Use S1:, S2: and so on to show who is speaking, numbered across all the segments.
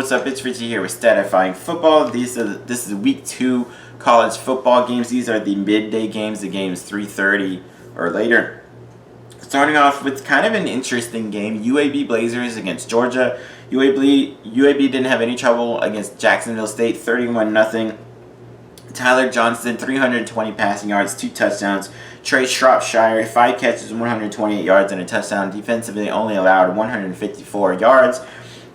S1: what's up? It's Richie here with Statifying Football. This is week 2 college football games. These are the midday games, the games 3:30 or later. Starting off with kind of an interesting game, UAB Blazers against Georgia. UAB didn't have any trouble against Jacksonville State, 31-0. Tyler Johnston, 320 passing yards, 2 touchdowns. Trey Shropshire, 5 catches, 128 yards, and a touchdown. Defensively, only allowed 154 yards.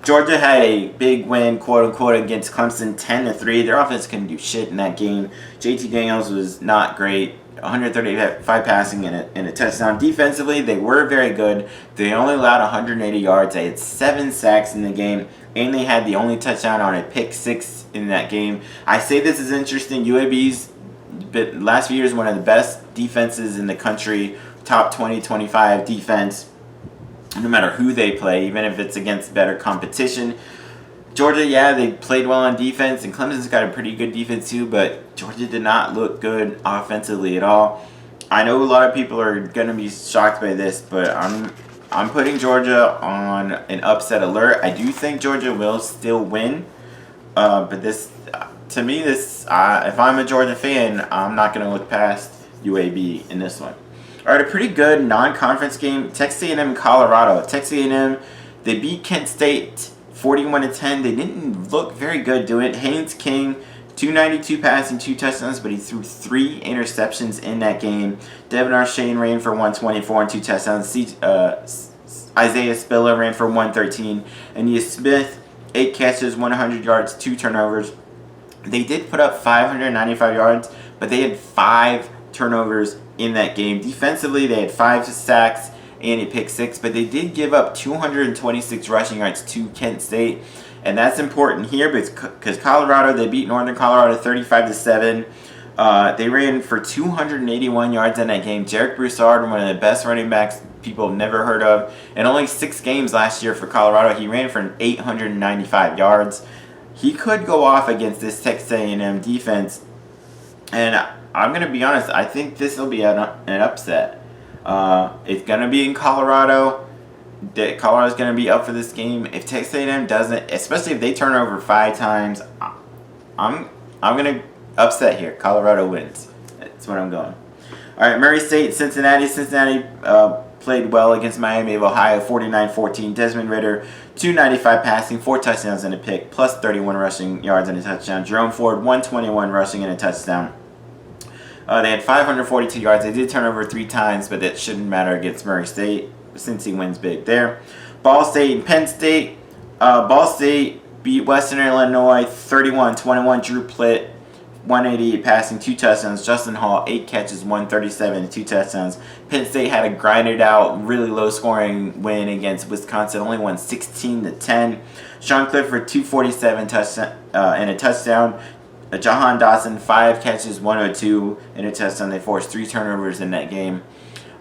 S1: Georgia had a big win, quote-unquote, against Clemson, 10-3. Their offense couldn't do shit in that game. JT Daniels was not great. 135 passing and a touchdown. Defensively, they were very good. They only allowed 180 yards. They had 7 sacks in the game, and they had the only touchdown on a pick 6 in that game. I say this is interesting. UAB's last few years one of the best defenses in the country, top 20, 25 defense, no matter who they play, even if it's against better competition. Georgia, yeah, they played well on defense, and Clemson's got a pretty good defense too, but Georgia did not look good offensively at all. I know a lot of people are going to be shocked by this, but I'm putting Georgia on an upset alert. I do think Georgia will still win, but this, to me, if I'm a Georgia fan, I'm not going to look past UAB in this one. All right, a pretty good non-conference game, Texas A&M and Colorado. Texas A&M, they beat Kent State 41-10. They didn't look very good doing it. Haynes King, 292 passing, 2 touchdowns, but he threw 3 interceptions in that game. Devin Arshane ran for 124 and 2 touchdowns. Isaiah Spiller ran for 113. And Nia Smith, 8 catches, 100 yards, 2 turnovers. They did put up 595 yards, but they had 5 turnovers in that game. Defensively, they had 5 sacks and a pick 6, but they did give up 226 rushing yards to Kent State, and that's important here because Colorado, they beat Northern Colorado 35-7. They ran for 281 yards in that game. Jarek Broussard, one of the best running backs people have never heard of, in only 6 games last year for Colorado, he ran for 895 yards. He could go off against this Texas A&M defense, and I'm going to be honest, I think this will be an upset. It's going to be in Colorado. Colorado's going to be up for this game. If Texas A&M doesn't, especially if they turn over 5 times, I'm going to upset here. Colorado wins. That's what I'm going. All right, Murray State, Cincinnati. Cincinnati played well against Miami of Ohio, 49-14. Desmond Ridder, 295 passing, 4 touchdowns and a pick, plus 31 rushing yards and a touchdown. Jerome Ford, 121 rushing and a touchdown. They had 542 yards. They did turn over 3 times, but that shouldn't matter against Murray State since he wins big there. Ball State and Penn State. Ball State beat Western Illinois 31-21. Drew Plitt, 188 passing, 2 touchdowns. Justin Hall, 8 catches, 137, 2 touchdowns. Penn State had a grinded out, really low scoring win against Wisconsin. Only won 16-10. Sean Clifford, 247 and a touchdown. Jahan Dawson, 5 catches, 102 and a touchdown. They forced 3 turnovers in that game.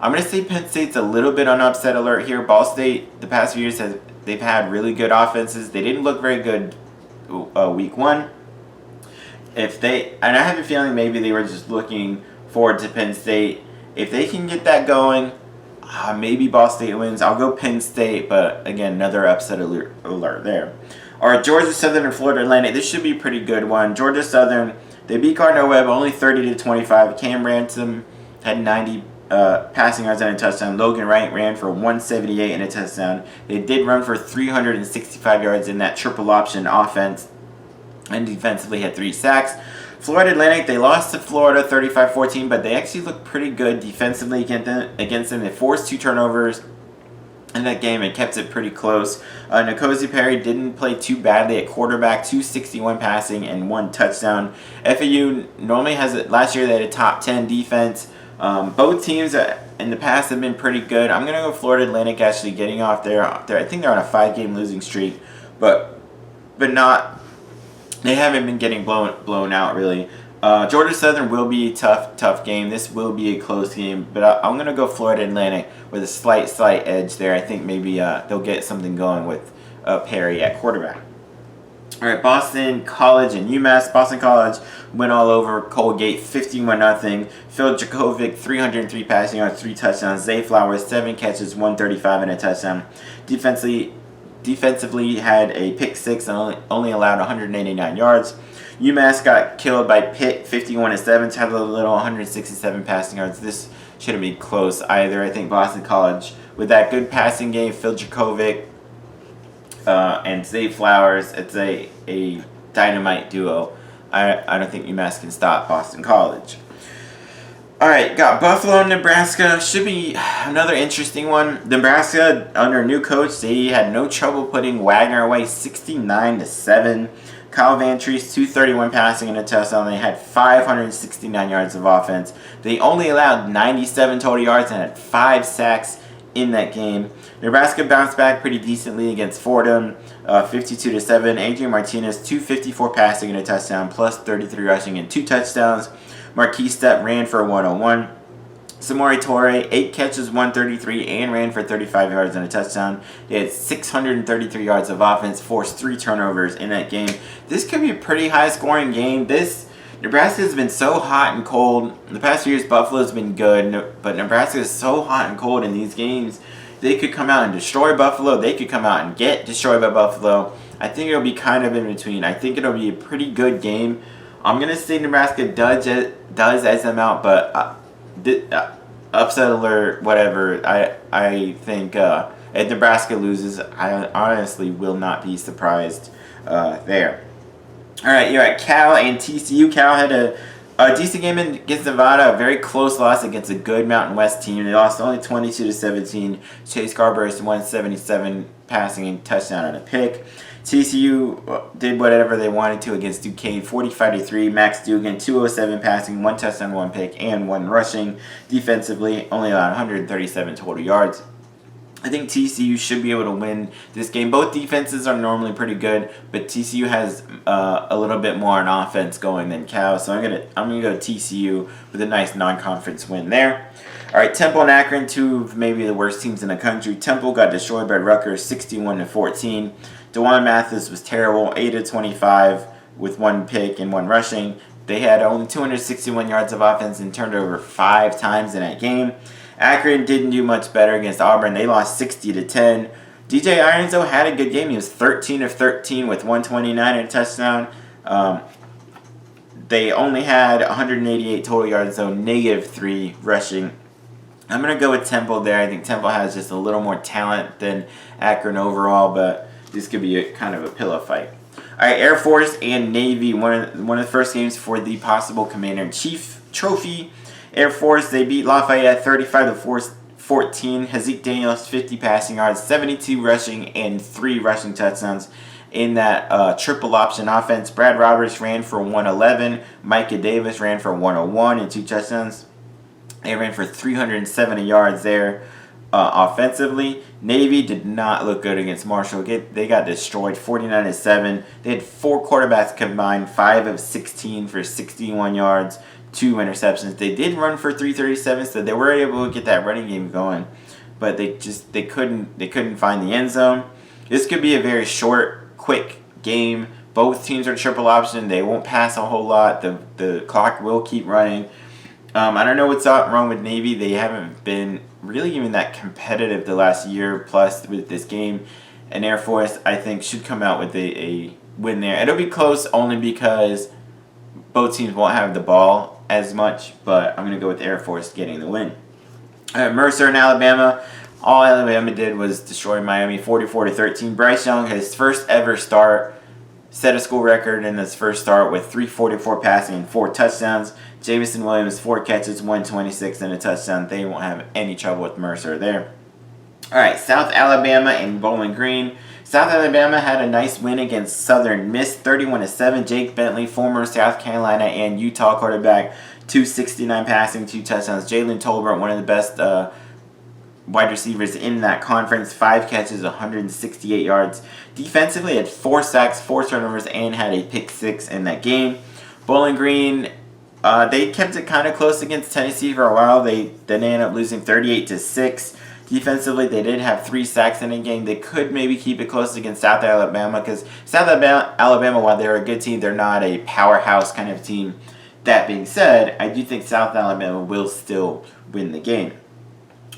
S1: I'm going to say Penn State's a little bit on upset alert here. Ball State, the past few years, they've had really good offenses. They didn't look very good week 1. And I have a feeling maybe they were just looking forward to Penn State. If they can get that going, maybe Ball State wins. I'll go Penn State, but again, another upset alert there. All right, Georgia Southern and Florida Atlantic. This should be a pretty good one. Georgia Southern, they beat Gardner-Webb only 30-25. Cam Ransom had 90 passing yards and a touchdown. Logan Wright ran for 178 and a touchdown. They did run for 365 yards in that triple option offense, and defensively had 3 sacks. Florida Atlantic, they lost to Florida 35-14, but they actually looked pretty good defensively against them. They forced 2 turnovers in that game and kept it pretty close. N'Kosi Perry didn't play too badly at quarterback, 261 passing and 1 touchdown. FAU normally last year they had a top 10 defense. Both teams in the past have been pretty good. I'm going to go Florida Atlantic actually getting off there. I think they're on a 5-game losing streak, but not. They haven't been getting blown out really. Georgia Southern will be a tough game. This will be a close game, but I'm going to go Florida Atlantic with a slight edge there. I think maybe they'll get something going with Perry at quarterback. All right, Boston College and UMass. Boston College went all over Colgate 51-0. Phil Jakovic, 303 passing yards, 3 touchdowns. Zay Flowers, 7 catches, 135 and a touchdown. Defensively, defensively had a pick 6 and only allowed 189 yards. UMass got killed by Pitt 51-7, Tyler Little 167 passing yards. This shouldn't be close either. I think Boston College, with that good passing game, Phil Dracovic and Zay Flowers, it's a dynamite duo. I don't think UMass can stop Boston College. Alright, got Buffalo, Nebraska. Should be another interesting one. Nebraska, under new coach, they had no trouble putting Wagner away 69-7. Kyle Vantrease, 231 passing and a touchdown. They had 569 yards of offense. They only allowed 97 total yards and had 5 sacks in that game. Nebraska bounced back pretty decently against Fordham, 52-7. Adrian Martinez, 254 passing and a touchdown, plus 33 rushing and 2 touchdowns. Marquise Stepp ran for 101. Samori Torre, 8 catches, 133, and ran for 35 yards and a touchdown. They had 633 yards of offense, forced 3 turnovers in that game. This could be a pretty high-scoring game. Nebraska has been so hot and cold. In the past few years, Buffalo's been good, but Nebraska is so hot and cold in these games. They could come out and destroy Buffalo. They could come out and get destroyed by Buffalo. I think it'll be kind of in between. I think it'll be a pretty good game. I'm going to say Nebraska does edge them out, but upset alert, whatever. I think if Nebraska loses, I honestly will not be surprised there. All right, you're at Cal and TCU. Cal had a decent game against Nevada, a very close loss against a good Mountain West team. They lost only 22-17. Chase Garber's 177 passing and touchdown and a pick. TCU did whatever they wanted to against Duquesne, 45-3. Max Dugan, 207 passing, 1 touchdown, 1 pick, and 1 rushing. Defensively, only allowed 137 total yards. I think TCU should be able to win this game. Both defenses are normally pretty good, but TCU has a little bit more on offense going than Cal, so I'm gonna go TCU with a nice non-conference win there. All right, Temple and Akron, 2 of maybe the worst teams in the country. Temple got destroyed by Rutgers, 61-14. DeJuan Mathis was terrible, 8-25 with 1 pick and 1 rushing. They had only 261 yards of offense and turned over 5 times in that game. Akron didn't do much better against Auburn. They lost 60-10. DJ Irons, though, had a good game. He was 13-13 with 129 and a touchdown. They only had 188 total yards, though, -3 rushing. I'm going to go with Temple there. I think Temple has just a little more talent than Akron overall, but this could be kind of a pillow fight. All right, Air Force and Navy, one of the first games for the possible Commander-in-Chief trophy. Air Force, they beat Lafayette 35-14. Hazik Daniels, 50 passing yards, 72 rushing, and 3 rushing touchdowns in that triple option offense. Brad Roberts ran for 111. Micah Davis ran for 101 and 2 touchdowns. They ran for 370 yards there offensively. Navy did not look good against Marshall. They got destroyed 49-7. They had 4 quarterbacks combined, 5 of 16 for 61 yards, 2 interceptions. They did run for 337, so they were able to get that running game going, but they couldn't find the end zone. This could be a very short, quick game. Both teams are triple option. They won't pass a whole lot. The clock will keep running. I don't know what's wrong with Navy. They haven't been really even that competitive the last year plus with this game. And Air Force, I think, should come out with a win there. It'll be close only because both teams won't have the ball as much, but I'm going to go with Air Force getting the win. Mercer and Alabama. All Alabama did was destroy Miami 44-13. Bryce Young, his first ever start, set a school record in his first start with 344 passing and 4 touchdowns. Jamison Williams, 4 catches, 126 and a touchdown. They won't have any trouble with Mercer there. All right, South Alabama and Bowling Green. South Alabama had a nice win against Southern Miss, 31-7. Jake Bentley, former South Carolina and Utah quarterback, 269 passing, 2 touchdowns. Jalen Tolbert, one of the best wide receivers in that conference, 5 catches, 168 yards. Defensively, had 4 sacks, 4 turnovers, and had a pick 6 in that game. Bowling Green, they kept it kind of close against Tennessee for a while. Then they ended up losing 38-6. Defensively, they did have 3 sacks in the game. They could maybe keep it close against South Alabama because South Alabama, while they're a good team, they're not a powerhouse kind of team. That being said, I do think South Alabama will still win the game.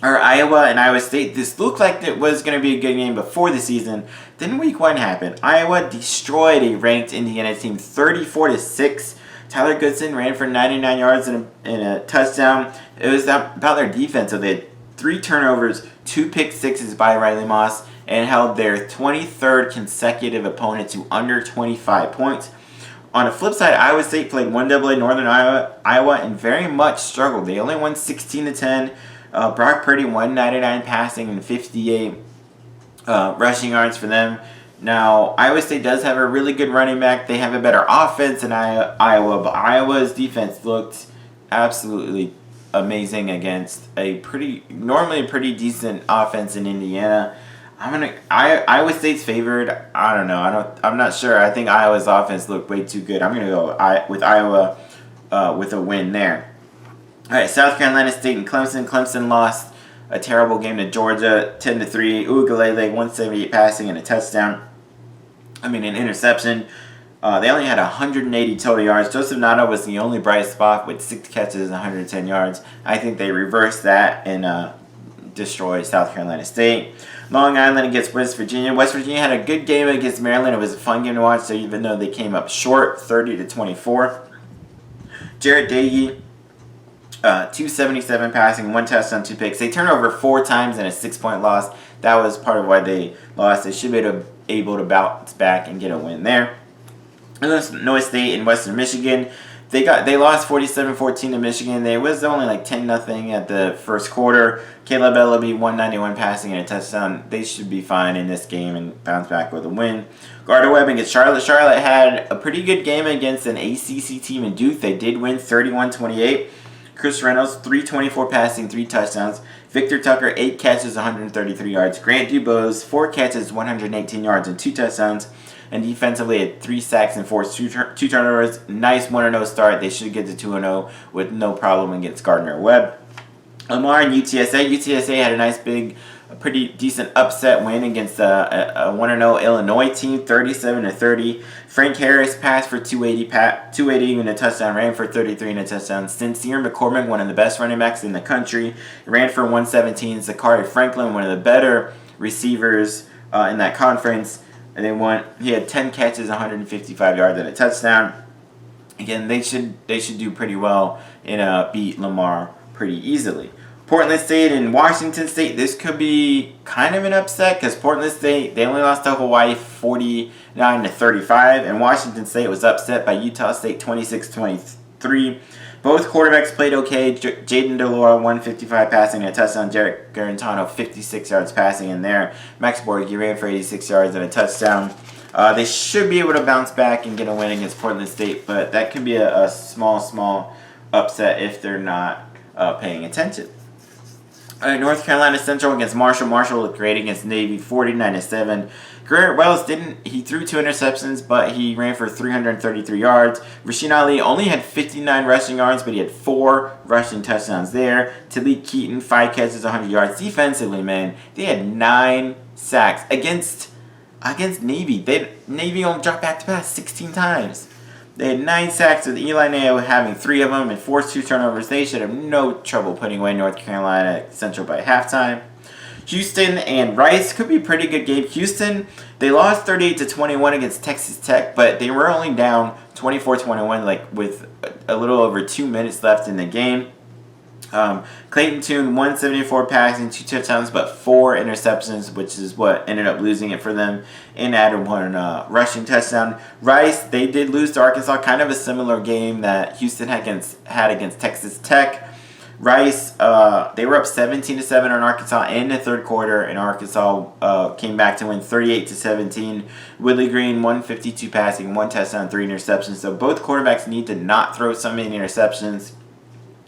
S1: or Iowa and Iowa State. This looked like it was going to be a good game before the season. Then week 1 happened. Iowa destroyed a ranked Indiana team 34-6. Tyler Goodson ran for 99 yards and a touchdown. It was about their defense. So they had 3 turnovers, 2 pick sixes by Riley Moss, and held their 23rd consecutive opponent to under 25 points. On the flip side, Iowa State played 1AA Northern Iowa and very much struggled. They only won 16-10. Brock Purdy 199 passing and 58 rushing yards for them. Now, Iowa State does have a really good running back. They have a better offense than Iowa, but Iowa's defense looked absolutely amazing against normally a pretty decent offense in Indiana. Iowa State's favored. I don't know. I'm not sure. I think Iowa's offense looked way too good. I'm gonna go with Iowa with a win there. All right, South Carolina State and Clemson. Clemson lost a terrible game to Georgia, 10-3. Uiagalelei 178 passing and a touchdown. An interception. They only had 180 total yards. Joseph Nato was the only bright spot with 6 catches and 110 yards. I think they reversed that and destroyed South Carolina State. Long Island against West Virginia. West Virginia had a good game against Maryland. It was a fun game to watch, so even though they came up short, 30-24. Jarrett Doege, 277 passing, 1 touchdown, 2 picks. They turned over 4 times in a 6-point loss. That was part of why they lost. They should be able to bounce back and get a win there. Illinois State and Western Michigan. They lost 47-14 to Michigan. It was only like 10-0 at the first quarter. Caleb Ellaby 191 passing and a touchdown. They should be fine in this game and bounce back with a win. Gardner-Webb against Charlotte. Charlotte had a pretty good game against an ACC team in Duke. They did win 31-28. Chris Reynolds 324 passing, 3 touchdowns. Victor Tucker 8 catches, 133 yards. Grant Dubose 4 catches, 118 yards and 2 touchdowns. And defensively had 3 sacks and forced 2 turnovers. Nice 1-0 start. They should get to 2-0 with no problem against Gardner-Webb. Lamar and UTSA. UTSA had a nice pretty decent upset win against a 1-0 Illinois team, 37-30. Frank Harris passed for 280 and a touchdown, ran for 33 and a touchdown. Sincere McCormick, one of the best running backs in the country, ran for 117. Zachary Franklin, one of the better receivers in that conference. And he had 10 catches, 155 yards, and a touchdown. Again, they should do pretty well and beat Lamar pretty easily. Portland State and Washington State, this could be kind of an upset because Portland State, they only lost to Hawaii 49-35, and Washington State was upset by Utah State 26-23. Both quarterbacks played okay. Jaden DeLore, 155 passing and a touchdown. Jarrett Garantano, 56 yards passing in there. Max Borghi ran for 86 yards and a touchdown. They should be able to bounce back and get a win against Portland State, but that can be a small upset if they're not paying attention. North Carolina Central against Marshall. Marshall looked great against Navy, 49-7. Garrett Wells he threw 2 interceptions, but he ran for 333 yards. Rasheen Ali only had 59 rushing yards, but he had 4 rushing touchdowns there. Talik Keaton, 5 catches, 100 yards. Defensively, man, they had 9 sacks against Navy. Navy only dropped back to pass 16 times. They had 9 sacks with Eli Neo having 3 of them and forced 2 turnovers. They should have no trouble putting away North Carolina Central by halftime. Houston and Rice could be a pretty good game. Houston, they lost 38-21 against Texas Tech, but they were only down 24-21 with a little over 2 minutes left in the game. Clayton Tune, 174 passing, 2 touchdowns, but 4 interceptions, which is what ended up losing it for them, and added 1 rushing touchdown. Rice, they did lose to Arkansas, kind of a similar game that Houston had against Texas Tech. Rice, they were up 17-7 on Arkansas in the third quarter, and Arkansas came back to win 38-17. Willie Green, 152 passing, 1 touchdown, 3 interceptions. So both quarterbacks need to not throw so many interceptions.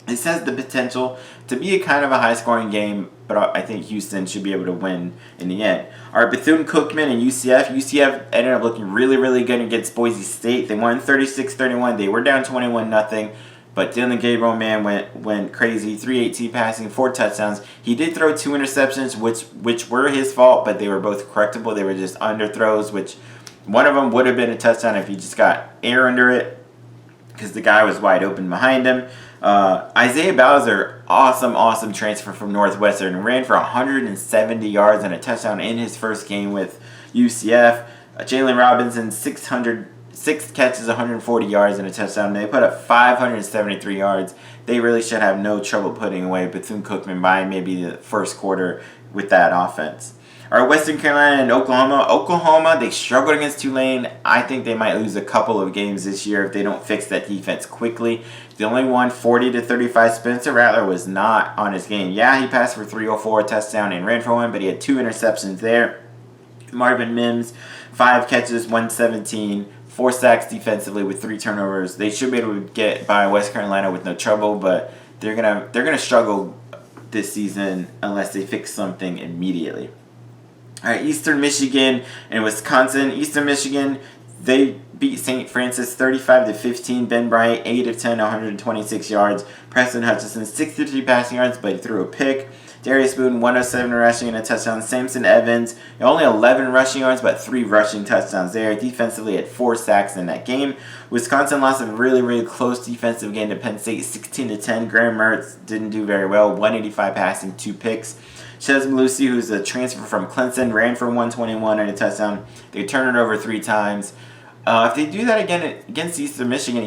S1: This has the potential to be a kind of a high-scoring game, but I think Houston should be able to win in the end. All right, Bethune Cookman and Ucf. Ucf ended up looking really, really good against Boise State. They won 36-31. They were down 21-0. But Dylan Gabriel, man, went crazy. 318 passing, 4 touchdowns. He did throw 2 interceptions, which were his fault, but they were both correctable. They were just underthrows, which one of them would have been a touchdown if he just got air under it because the guy was wide open behind him. Isaiah Bowser, awesome transfer from Northwestern, ran for 170 yards and a touchdown in his first game with UCF. Jalen Robinson, 6 catches, 140 yards and a touchdown. They put up 573 yards. They really should have no trouble putting away Bethune Cookman by maybe the first quarter with that offense. All right, Western Carolina and Oklahoma. Oklahoma, they struggled against Tulane. I think they might lose a couple of games this year if they don't fix that defense quickly. The only one, 40-35. Spencer Rattler was not on his game. Yeah, he passed for 304, a touchdown, and ran for one, but he had 2 interceptions there. Marvin Mims, 5 catches, 117, 4 sacks defensively with 3 turnovers. They should be able to get by West Carolina with no trouble, but they're gonna struggle this season unless they fix something immediately. All right, Eastern Michigan and Wisconsin. Eastern Michigan, they beat St. Francis 35-15. Ben Bryant, 8 of 10, 126 yards. Preston Hutchinson, 63 passing yards, but he threw a pick. Darius Boone, 107 rushing and a touchdown. Samson Evans, only 11 rushing yards, but 3 rushing touchdowns there. Defensively, had 4 sacks in that game. Wisconsin lost a really close defensive game to Penn State, 16-10. Graham Mertz didn't do very well, 185 passing, 2 picks. Chez Malusi, who's a transfer from Clemson, ran for 121 and a touchdown. They turned it over 3 times. If they do that again against Eastern Michigan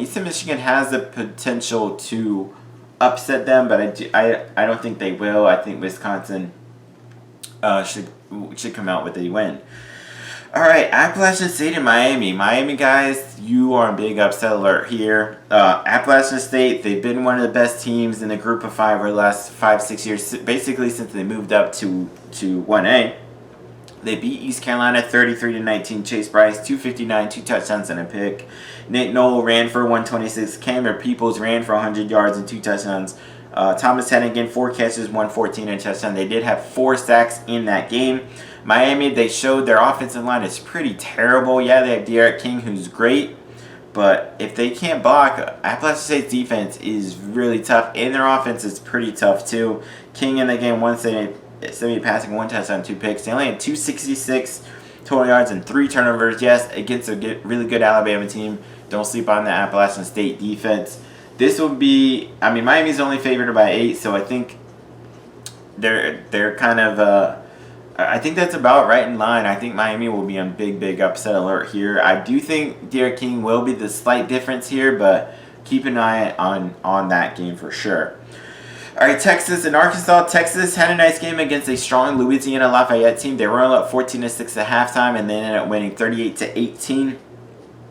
S1: has the potential to upset them, but I don't think they will. I think Wisconsin should come out with a win. All right, Appalachian State and Miami. Miami, guys, you are on big upset alert here. Appalachian State, they've been one of the best teams in the group of 5 over the last 5-6 years, basically since they moved up to 1A. They beat East Carolina 33-19. Chase Bryce, 259, 2 touchdowns and a pick. Nate Knoll ran for 126. Cameron Peoples ran for 100 yards and 2 touchdowns. Thomas Hennigan, 4 catches, 114 and a touchdown. They did have 4 sacks in that game. Miami, they showed their offensive line is pretty terrible. Yeah, they have Derek King, who's great. But if they can't block, Appalachian State's defense is really tough. And their offense is pretty tough, too. King in the game, 170 passing, 1 touchdown, 2 picks. They only had 266 total yards and 3 turnovers. Yes, against a really good Alabama team. Don't sleep on the Appalachian State defense. This will be, Miami's only favored by 8, so I think they're kind of, I think that's about right in line. I think Miami will be on big upset alert here. I do think Derek King will be the slight difference here, but keep an eye on that game for sure. All right, Texas and Arkansas. Texas had a nice game against a strong Louisiana Lafayette team. They were up 14-6 at halftime, and they ended up winning 38-18.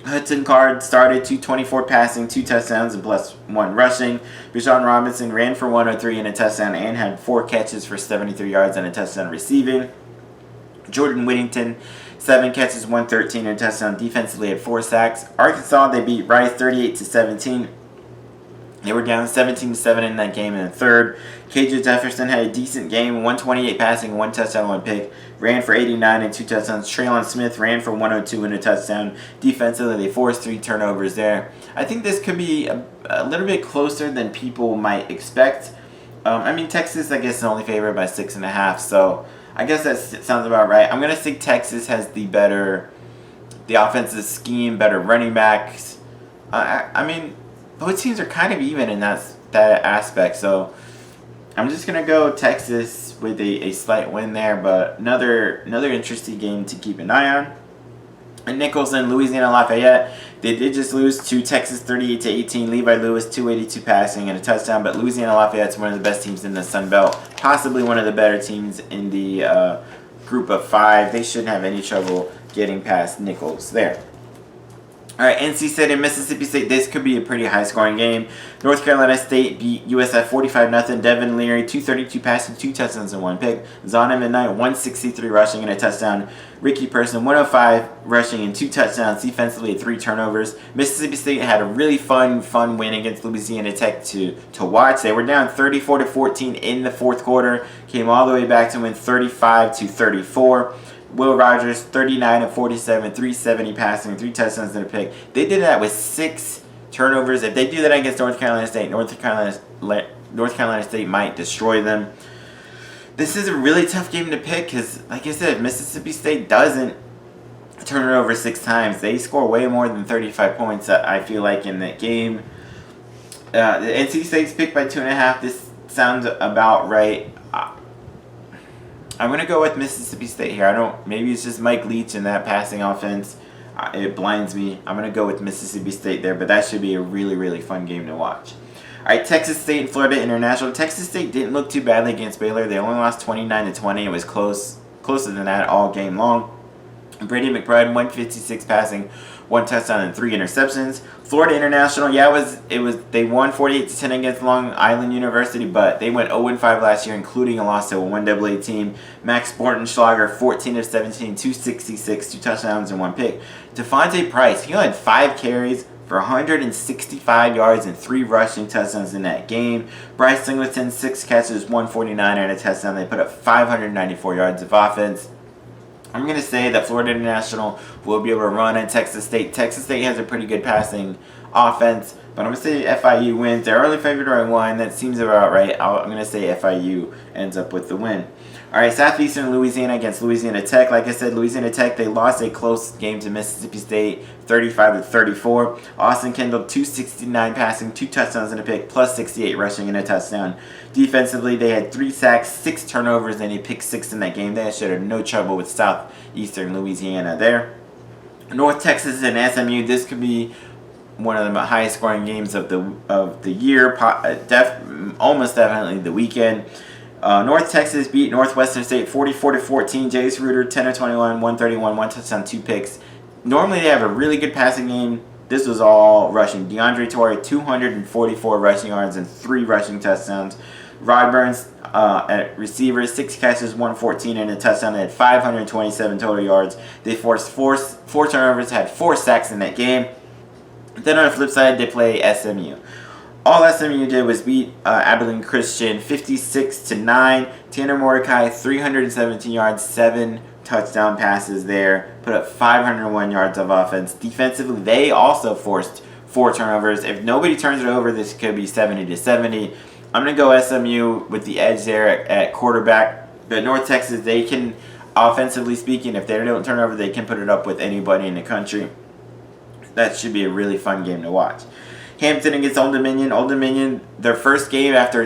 S1: Hudson Card started 224 passing, 2 touchdowns, and plus 1 rushing. Bijan Robinson ran for 103 and a touchdown and had 4 catches for 73 yards and a touchdown receiving. Jordan Whittington, 7 catches, 113 and a touchdown. Defensively had 4 sacks. Arkansas, they beat Rice 38-17. They were down 17-7 in that game in the third. KJ Jefferson had a decent game, 128 passing, 1 touchdown, 1 pick. Ran for 89 and 2 touchdowns. Traylon Smith ran for 102 and a touchdown. Defensively, they forced 3 turnovers there. I think this could be a little bit closer than people might expect. Texas, I guess, is only favored by 6.5, so I guess that sounds about right. I'm going to say Texas has the offensive scheme, better running backs. Both teams are kind of even in that aspect, so I'm just going to go Texas with a slight win there, but another interesting game to keep an eye on. And Nicholson, Louisiana Lafayette, they did just lose to Texas 38-18. Levi Lewis, 282 passing and a touchdown, but Louisiana Lafayette's one of the best teams in the Sun Belt, possibly one of the better teams in the group of 5. They shouldn't have any trouble getting past Nichols there. All right, NC State and Mississippi State. This could be a pretty high-scoring game. North Carolina State beat USF 45-0. Devin Leary, 232 passing, 2 touchdowns and 1 pick. Zonovan McKnight, 163 rushing and a touchdown. Ricky Person, 105 rushing and 2 touchdowns. Defensively, 3 turnovers. Mississippi State had a really fun win against Louisiana Tech to watch. They were down 34-14 in the fourth quarter. Came all the way back to win 35-34. Will Rogers, 39-47, 370 passing, 3 touchdowns and a pick. They did that with 6 turnovers. If they do that against North Carolina State, North Carolina State might destroy them. This is a really tough game to pick because, like I said, Mississippi State doesn't turn it over 6 times. They score way more than 35 points, I feel like, in that game. The NC State's picked by 2.5. This sounds about right. I'm gonna go with Mississippi State here. I don't. Maybe it's just Mike Leach and that passing offense. It blinds me. I'm gonna go with Mississippi State there, but that should be a really, really fun game to watch. All right, Texas State and Florida International. Texas State didn't look too badly against Baylor. They only lost 29-20. It was closer than that all game long. Brady McBride, 156 passing, 1 touchdown and 3 interceptions. Florida International, they won 48-10 against Long Island University, but they went 0-5 last year, including a loss to a 1AA team. Max Bortenschlager, 14 of 17, 266, 2 touchdowns and 1 pick. Devontae Price, he only had 5 carries for 165 yards and 3 rushing touchdowns in that game. Bryce Singleton, 6 catches, 149 and a touchdown. They put up 594 yards of offense. I'm going to say that Florida International will be able to run at Texas State. Texas State has a pretty good passing offense, but I'm going to say FIU wins. They're early favored by 1. That seems about right. I'm going to say FIU ends up with the win. All right, Southeastern Louisiana against Louisiana Tech. Like I said, Louisiana Tech, they lost a close game to Mississippi State, 35-34. Austin Kendall, 269 passing, 2 touchdowns and a pick, plus 68 rushing and a touchdown. Defensively, they had 3 sacks, 6 turnovers, and a pick 6 in that game. They should have no trouble with Southeastern Louisiana there. North Texas and SMU. This could be one of the highest scoring games of the year. Almost definitely the weekend. North Texas beat Northwestern State 44-14. Jace Ruder, 10 of 21, 131, 1 touchdown, 2 picks. Normally they have a really good passing game. This was all rushing. DeAndre Torrey, 244 rushing yards and 3 rushing touchdowns. Rod Burns at receiver, 6 catches, 114 and a touchdown. They had 527 total yards. They forced 4 turnovers, had 4 sacks in that game. Then on the flip side, they play SMU. All SMU did was beat Abilene Christian 56-9. Tanner Mordecai, 317 yards, 7 touchdown passes there. Put up 501 yards of offense. Defensively, they also forced 4 turnovers. If nobody turns it over, this could be 70-70. I'm going to go SMU with the edge there at quarterback. But North Texas, they can, offensively speaking, if they don't turn over, they can put it up with anybody in the country. That should be a really fun game to watch. Hampton against Old Dominion. Old Dominion, their first game after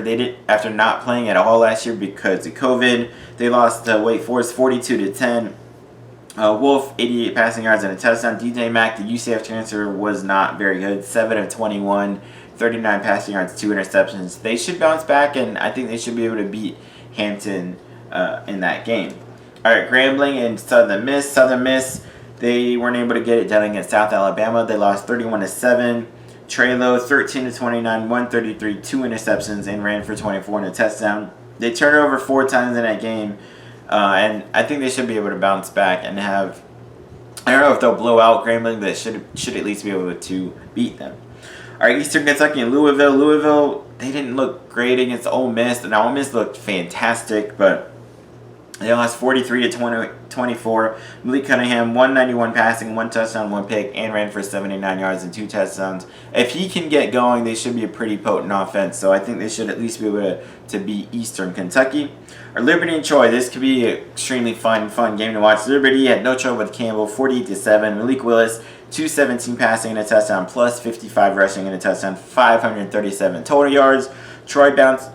S1: not playing at all last year because of COVID, they lost to Wake Forest 42-10. Wolf, 88 passing yards and a touchdown. DJ Mack, the UCF transfer, was not very good. 7 of 21, 39 passing yards, 2 interceptions. They should bounce back, and I think they should be able to beat Hampton in that game. All right, Grambling and Southern Miss. Southern Miss, they weren't able to get it done against South Alabama. They lost 31-7. Trelo, 13-29, 133, 2 interceptions, and ran for 24 and a touchdown. They turned over 4 times in that game, and I think they should be able to bounce back and have. I don't know if they'll blow out Grambling, but should at least be able to beat them. All right, Eastern Kentucky and Louisville. Louisville, they didn't look great against Ole Miss, and Ole Miss looked fantastic, but they lost 43-24. Malik Cunningham, 191 passing, 1 touchdown, 1 pick, and ran for 79 yards and 2 touchdowns. If he can get going, they should be a pretty potent offense. So I think they should at least be able to beat Eastern Kentucky. Or Liberty and Troy. This could be an extremely fun game to watch. Liberty had no trouble with Campbell, 48-7. Malik Willis, 217 passing and a touchdown, plus 55 rushing and a touchdown, 537 total yards. Troy bounced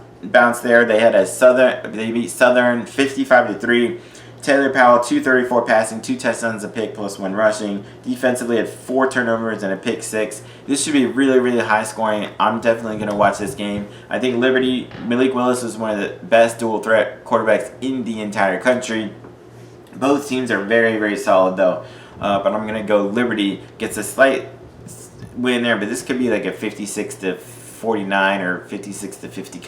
S1: there. They beat Southern 55-3. Taylor Powell, 234 passing, 2 touchdowns, a pick, plus 1 rushing. Defensively had 4 turnovers and a pick 6. This should be really, really high scoring. I'm definitely going to watch this game. I think Liberty, Malik Willis is one of the best dual threat quarterbacks in the entire country. Both teams are very, very solid though. But I'm going to go Liberty gets a slight win there, but this could be like a 56-49 or 56-50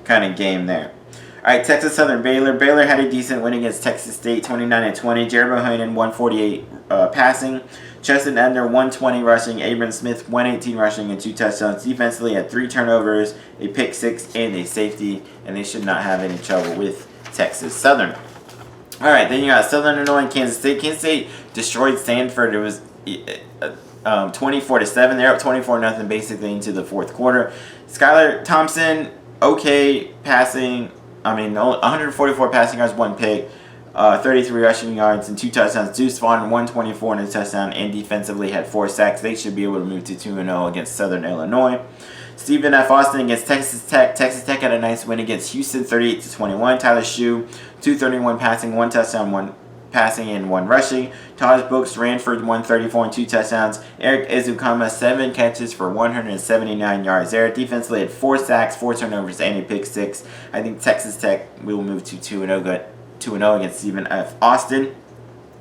S1: kind of game there. All right, Texas Southern Baylor. Baylor had a decent win against Texas State, 29-20. Jared Bohannon, 148 passing. Cheston Edner, 120 rushing. Abram Smith, 118 rushing and 2 touchdowns. Defensively had 3 turnovers, a pick 6, and a safety, and they should not have any trouble with Texas Southern. All right, then you got Southern Illinois and Kansas State. Kansas State destroyed Stanford. It was 24-7. They're up 24-0 basically into the 4th quarter. Skylar Thompson, okay passing. 144 passing yards, 1 pick, 33 rushing yards, and 2 touchdowns. Deuce Vaughn, 124 and a touchdown, and defensively had 4 sacks. They should be able to move to 2-0 against Southern Illinois. Stephen F. Austin against Texas Tech. Texas Tech had a nice win against Houston, 38-21. Tyler Shue, 231 passing, 1 touchdown, 1 passing, and 1 rushing. Taj Brooks ran for 134 and 2 touchdowns. Eric Ezukama, 7 catches for 179 yards there. Defensively had 4 sacks, 4 turnovers, and a pick 6. I think Texas Tech will move to 2-0 against Stephen F. Austin.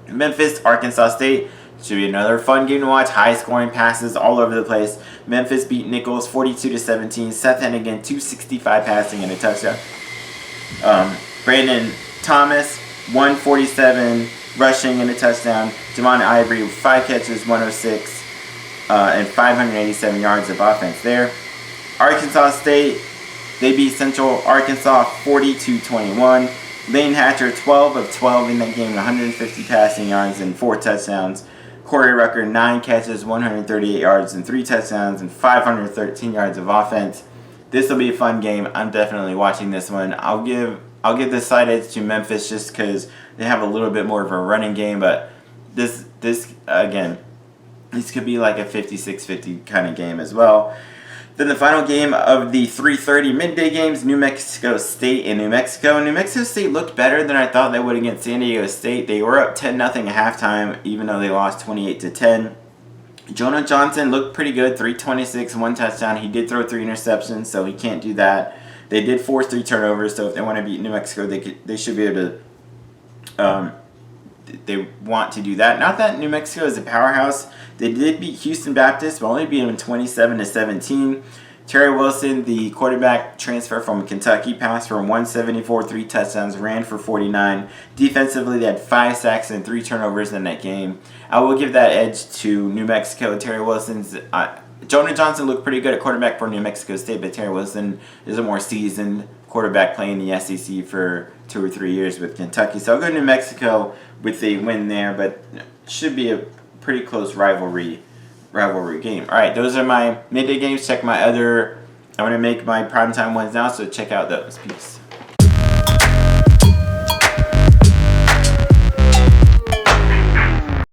S1: Memphis, Arkansas State. Should be another fun game to watch. High scoring passes all over the place. Memphis beat Nichols 42-17. Seth Hennigan 265 passing and a touchdown. Brandon Thomas 147 rushing and a touchdown. Javon Ivory 5 catches, 106 and 587 yards of offense there. Arkansas State, they beat Central Arkansas 42-21. Lane Hatcher 12 of 12 in that game, 150 passing yards and 4 touchdowns. Corey Rucker 9 catches, 138 yards and 3 touchdowns and 513 yards of offense. This will be a fun game. I'm definitely watching this one. I'll give the side edge to Memphis just because they have a little bit more of a running game, but this again, this could be like a 56-50 kind of game as well. Then the final game of the 3:30 midday games, New Mexico State and New Mexico. New Mexico State looked better than I thought they would against San Diego State. They were up 10-0 at halftime, even though they lost 28-10. Jonah Johnson looked pretty good, 326, 1 touchdown. He did throw 3 interceptions, so he can't do that. They did force 3 turnovers, so if they want to beat New Mexico, they should be able to. They want to do that. Not that New Mexico is a powerhouse. They did beat Houston Baptist, but only beat them 27-17. Terry Wilson, the quarterback transfer from Kentucky, passed for 174, 3 touchdowns, ran for 49. Defensively, they had 5 sacks and 3 turnovers in that game. I will give that edge to New Mexico. Terry Wilson's Jonah Johnson looked pretty good at quarterback for New Mexico State, but Terry Wilson is a more seasoned quarterback playing the SEC for 2 or 3 years with Kentucky. So I'll go to New Mexico with a win there, but should be a pretty close rivalry game. All right, those are my midday games. Check my other. I want to make my primetime ones now, so check out those. Peace.